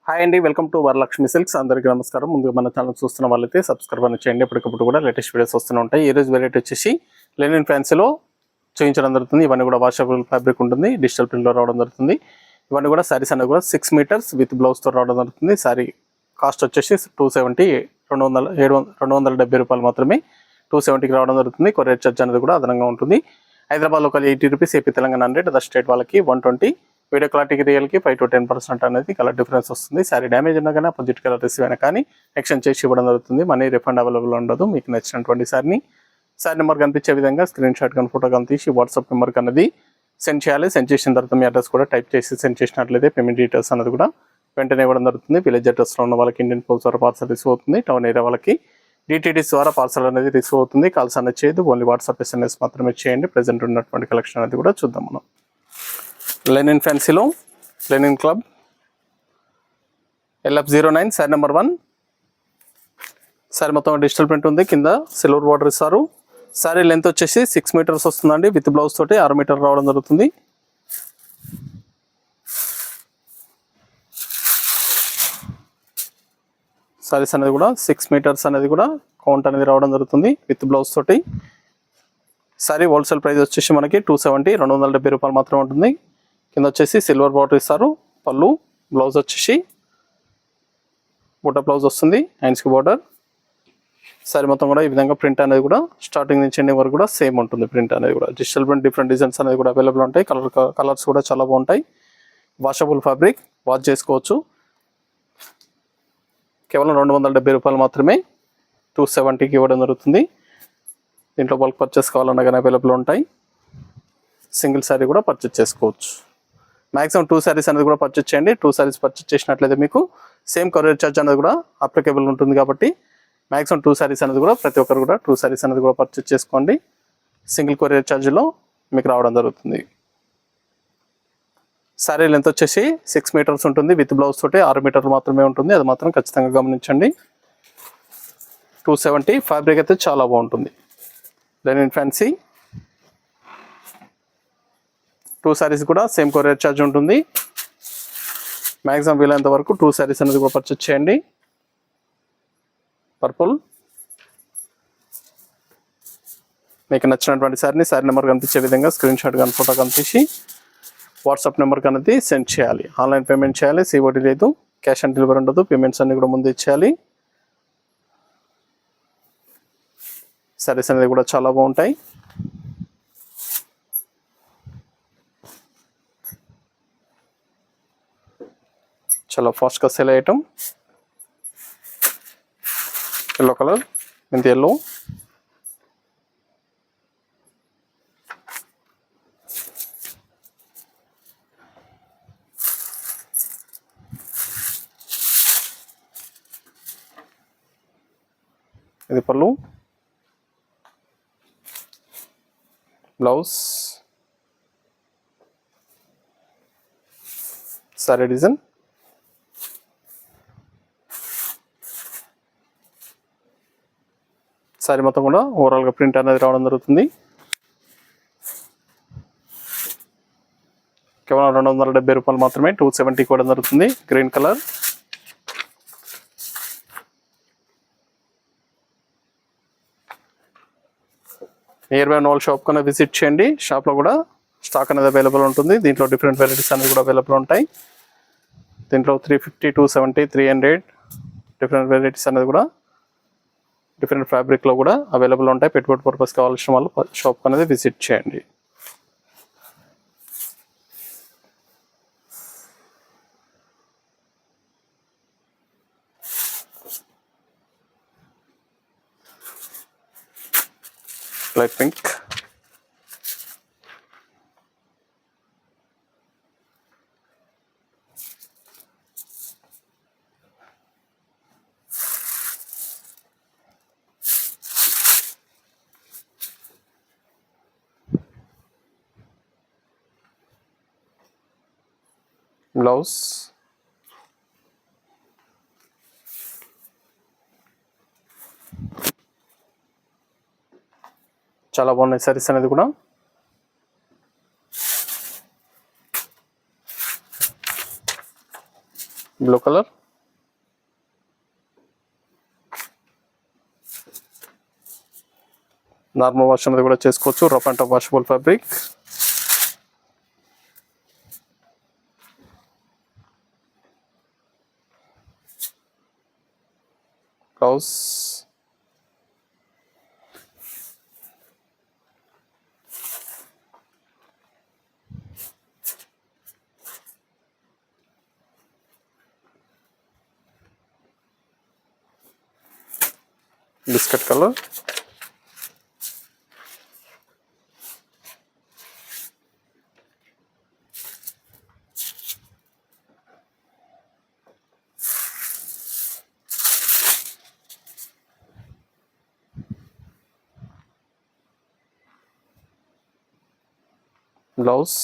Hi అండి, welcome to Varalakshmi silks. అందరికీ నమస్కారం. ముందుగా మన ఛానల్ చూస్తున్న వాళ్ళైతే సబ్స్క్రైబ్ అని చేయండి. ఎప్పటికప్పుడు కూడా లేటెస్ట్ వీడియోస్ వస్తూనే ఉంటాయి. ఈ రోజు వెరైటీ వచ్చేసి లెనిన్ ఫ్యాన్సీలో చూపించడం జరుగుతుంది. ఇవన్నీ కూడా వాషబుల్ ఫ్యాబ్రిక్ ఉంటుంది, డిజిటల్ ప్రింట్లో రావడం జరుగుతుంది. ఇవన్నీ కూడా సారీస్ అనేది కూడా 6 మీటర్స్ విత్ బ్లౌజ్తో రావడం జరుగుతుంది. సారీ కాస్ట్ వచ్చేసి 270 270 రూపాయలు మాత్రమే 270కి రావడం జరుగుతుంది. కొరియర్ చార్జ్ అనేది కూడా అదనంగా ఉంటుంది. హైదరాబాద్లో ఒక 80 rupees, AP Telangana 100, other state వాళ్ళకి 120. వీడియో క్లారిటీకి రియల్కి 5 to 10% అనేది కలర్ డిఫరెన్స్ వస్తుంది. సారీ డ్యామేజ్ ఉన్నా కానీ అపోజిట్ కలర్ రిసీవ్ అయినా కానీ ఎక్స్చేంజ్ చేసి ఇవ్వడం జరుగుతుంది. మనీ రిఫండ్ అవైలబుల్ ఉండదు. మీకు నచ్చినటువంటి సారీ నెంబర్ కనిపించే విధంగా స్క్రీన్ షాట్ కానీ ఫోటో కానీ తీసి వాట్సాప్ నెంబర్కి అనేది సెండ్ చేయాలి. సెండ్ చేసిన తర్వాత మీ అడ్రస్ కూడా టైప్ చేసి సెండ్ చేసినట్లయితే పేమెంట్ డీటెయిల్స్ అనేది కూడా వెంటనే ఇవ్వడం జరుగుతుంది. విలేజ్ అడ్రస్లో ఉన్న వాళ్ళకి ఇండియన్ పోస్ట్ ద్వారా పార్సల్ రిసీవ్ అవుతుంది. టౌన్ ఏరియా వాళ్ళకి డిటిడిస్ ద్వారా పార్సల్ అనేది రిసీవ్ అవుతుంది. కాల్స్ అనేది చేయదు, ఓన్లీ వాట్సాప్ SMS మాత్రమే చేయండి. ప్రెజెంట్ ఉన్నటువంటి కలెక్షన్ అనేది కూడా చూద్దాం మనం. లెనిన్ ఫ్యాన్సీలో linen club LF09 sari number 1. Sari మొత్తం డిజిటల్ ప్రింట్ ఉంది, కింద సిల్వర్ బార్డర్ ఇస్తారు. సారీ లెంత్ వచ్చేసి 6 మీటర్స్ వస్తుందండి. విత్ బ్లౌజ్ తోటి 6 మీటర్ రావడం జరుగుతుంది. సారీస్ అనేది కూడా 6 మీటర్స్ అనేది కూడా కౌంట్ అనేది రావడం జరుగుతుంది విత్ బ్లౌజ్ తోటి. సారీ హోల్సేల్ ప్రైస్ వచ్చేసి మనకి 270 270 రూపాయలు మాత్రమే ఉంటుంది. కింద వచ్చేసి సిల్వర్ బార్డర్ ఇస్తారు. పళ్ళు, బ్లౌజ్ వచ్చేసి బుట్ట బ్లౌజ్ వస్తుంది, హ్యాండ్స్కి బార్డర్. సారీ మొత్తం కూడా ఈ విధంగా ప్రింట్ అనేది కూడా స్టార్టింగ్ నుంచి ఎండింగ్ వరకు కూడా సేమ్ ఉంటుంది. ప్రింట్ అనేది కూడా డిజిటల్ ప్రింట్, డిఫరెంట్ డిజైన్స్ అనేది కూడా అవైలబుల్ ఉంటాయి. కలర్స్ కూడా చాలా బాగుంటాయి. వాషబుల్ ఫ్యాబ్రిక్, వాష్ చేసుకోవచ్చు. కేవలం 270 రూపాయలు మాత్రమే 270కి ఇవ్వడం జరుగుతుంది. దీంట్లో బల్క్ పర్చేస్ కావాలన్నా కానీ అవైలబుల్ ఉంటాయి. సింగిల్ శారీ కూడా పర్చేస్ చేసుకోవచ్చు. మ్యాక్సిమం 2 శారీస్ అనేది కూడా పర్చేస్ చేయండి. 2 శారీస్ పర్చేస్ చేసినట్లయితే మీకు సేమ్ కొరియర్ ఛార్జ్ అనేది కూడా అప్లికేబుల్ ఉంటుంది. కాబట్టి మ్యాక్సిమం 2 శారీస్ అనేది కూడా ప్రతి ఒక్కరు కూడా 2 శారీస్ అనేది కూడా పర్చేస్ చేసుకోండి. సింగిల్ కొరియర్ ఛార్జ్లో మీకు రావడం జరుగుతుంది. శారీ లెంత్ వచ్చేసి 6 మీటర్స్ ఉంటుంది. విత్ బ్లౌజ్ తోటి 6 మీటర్లు మాత్రమే ఉంటుంది. అది మాత్రం ఖచ్చితంగా గమనించండి. 270. ఫ్యాబ్రిక్ అయితే చాలా బాగుంటుంది. లెనిన్ ఫ్యాన్సీ 2 శారీస్ కూడా సేమ్ కొరియర్ ఛార్జ్ ఉంటుంది. మ్యాక్సిమం వీలైనంత వరకు 2 శారీస్ అనేది కూడా పర్చేస్ చేయండి. పర్పుల్, మీకు నచ్చినటువంటి శారీని శారీ నెంబర్ కనిపించే విధంగా స్క్రీన్ షాట్ కానీ ఫోటో కనిపించి వాట్సాప్ నెంబర్కి అనేది సెండ్ చేయాలి. ఆన్లైన్ పేమెంట్ చేయాలి. COD లేదు, క్యాష్ ఆన్ డెలివరీ ఉండదు. పేమెంట్స్ అన్ని కూడా ముందు ఇచ్చేయాలి. శారీస్ అనేది కూడా చాలా బాగుంటాయి. చాలా ఫాస్ట్గా సేల్ ఐటమ్. ఎల్లో కలర్, మెంతి ఎల్లో, ఇది పళ్ళు, బ్లౌజ్, సారీ డిజైన్. సారీ మొత్తం కూడా ఓవరాల్గా ప్రింట్ అనేది రావడం జరుగుతుంది. కేవలం 270 రూపాయలు మాత్రమే 270కి ఇవ్వడం జరుగుతుంది. Green colour, near by నోల్ shop కన్నా విజిట్ చేయండి. షాప్లో కూడా స్టాక్ అనేది అవైలబుల్ ఉంటుంది. దీంట్లో డిఫరెంట్ వెరైటీస్ అనేది కూడా అవైలబుల్ ఉంటాయి. దీంట్లో 350, 270, 300 డిఫరెంట్ వెరైటీస్ అనేది కూడా డిఫరెంట్ ఫ్యాబ్రిక్లో కూడా అవైలబుల్ ఉంటాయి. పెట్టుబడి పర్పస్ కావాల్సిన వాళ్ళు షాప్ అనేది విజిట్ చేయండి. లైట్ పింక్, బ్లౌజ్, చాలా బాగున్నాయి సారీస్ అనేది కూడా. బ్లూ కలర్, నార్మల్ వాష్ అనేది కూడా చేసుకోవచ్చు. Rough and tough washable fabric. Blouse, biscuit colour, blouse,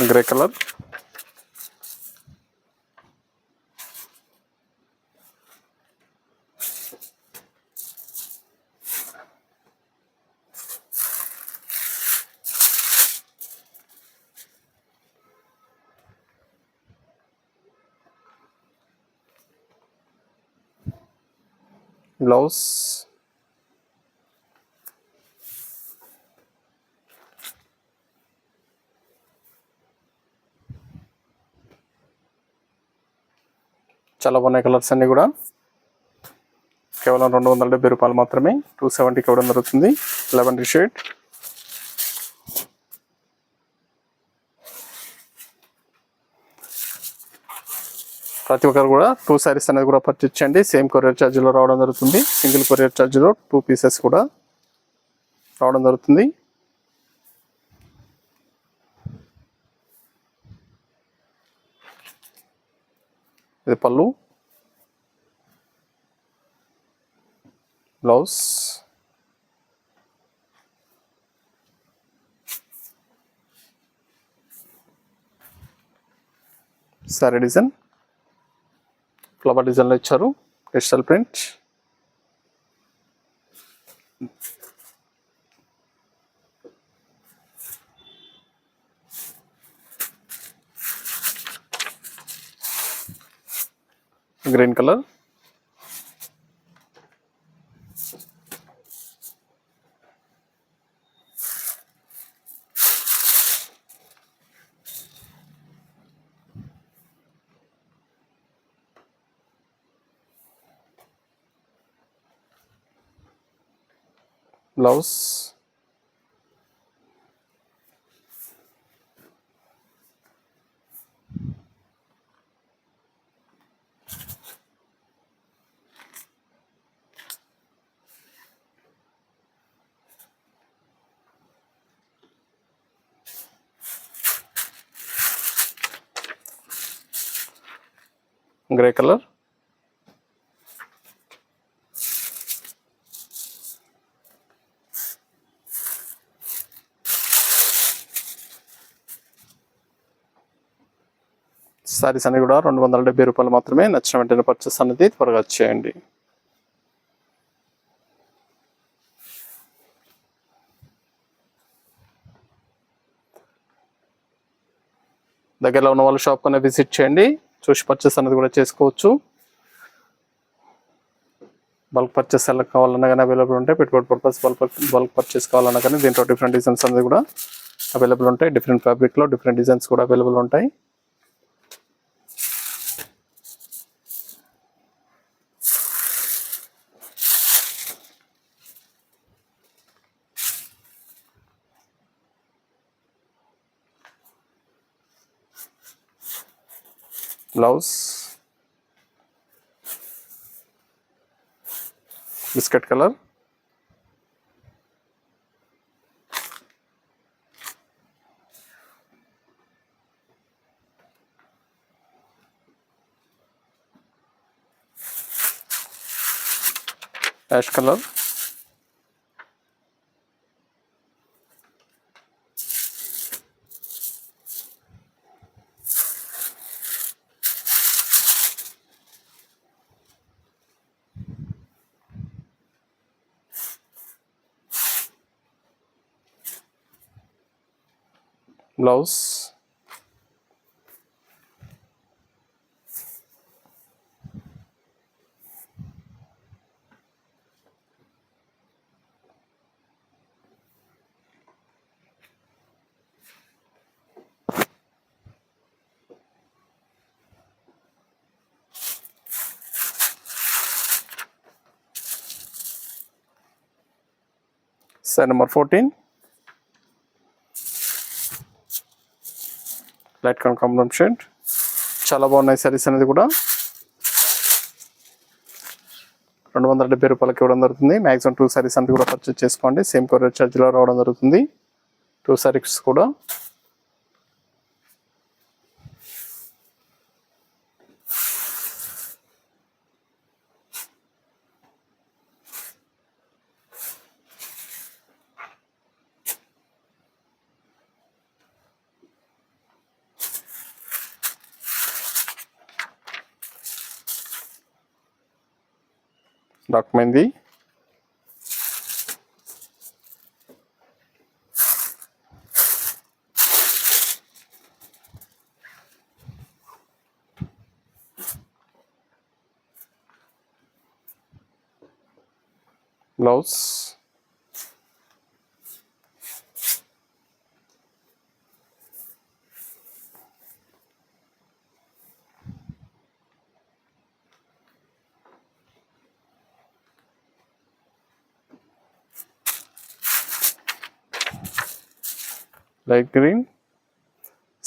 grey colour, blouse, చాలా బాగున్నాయి కలర్స్ అన్నీ కూడా. కేవలం 270 రూపాయలు మాత్రమే. 270కి ఇవ్వడం జరుగుతుంది. Lavender shade. ప్రతి ఒక్కరు కూడా 2 సారీస్ అనేది కూడా పర్చేజ్ చేయండి. సేమ్ కొరియర్ ఛార్జీలో రావడం జరుగుతుంది. సింగిల్ కొరియర్ ఛార్జీలో 2 పీసెస్ కూడా రావడం జరుగుతుంది. ఇది పళ్ళు, బ్లౌజ్, సారీ డిజైన్ ఫ్లవర్ డిజైన్లో ఇచ్చారు. Digital print. Green colour, blouse, grey colour, saris అన్ని కూడా 270 రూపాయలు మాత్రమే. నచ్చిన వెంటనే పర్చేస్ అనేది త్వరగా చేయండి. దగ్గరలో ఉన్న వాళ్ళు షాప్ కన్నా విజిట్ చేయండి. చూసి పర్చేస్ అనేది కూడా చేసుకోవచ్చు. బల్క్ పర్చేస్ ఎలా కావాలన్నా కానీ అవైలబుల్ ఉంటాయి. పెట్టుబడి పర్పస్ బల్క్ పర్చేస్ కావాలన్నా కానీ దీంట్లో డిఫరెంట్ డిజైన్స్ అనేది కూడా అవైలబుల్ ఉంటాయి. డిఫరెంట్ ఫ్యాబ్రిక్లో డిఫరెంట్ డిజైన్స్ కూడా అవైలబుల్ ఉంటాయి. Blouse, biscuit colour, ash colour, blouse, sari number 14 light కనకాంబరం షేడ్. చాలా బాగున్నాయి సారీస్ అనేది కూడా 270 రూపాయలకి ఇవ్వడం జరుగుతుంది. మ్యాక్సిమం 2 సారీస్ అంతా కూడా పర్చేస్ చేసుకోండి. సేమ్ కొరియర్ ఛార్జ్లో రావడం జరుగుతుంది 2 సారీస్ కూడా. Dark mehndi, blouse, light green,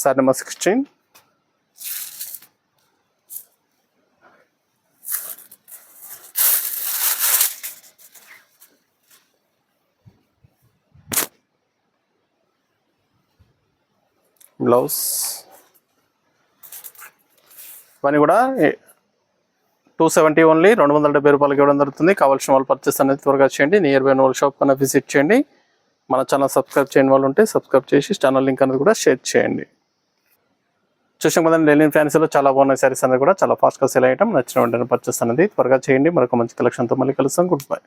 sorry number 16 blouse. ఇవన్నీ కూడా 270 ఓన్లీ, 270 రూపాయలకి ఇవ్వడం జరుగుతుంది. కావాల్సిన వాళ్ళు పర్చేస్ అనేది త్వరగా చేయండి. నియర్ బై వాళ్ళ షాప్ కన్నా విజిట్ చేయండి. మన ఛానల్ సబ్స్క్రైబ్ చేయని వాళ్ళు ఉంటే సబ్స్క్రైబ్ చేసి ఛానల్ లింక్ అనేది కూడా షేర్ చేయండి. చూసాం కదండి, లెనిన్ ఫ్యాన్సీలో చాలా బాగున్నాయి సారీస్ అనేది కూడా చాలా ఫాస్ట్గా సేల్ అయ్యటం. నచ్చిన వెంటనే పర్చేస్ అనేది త్వరగా చేయండి. మరొక మంచి కలెక్షన్తో మళ్ళీ కలుస్తాం. Good bye.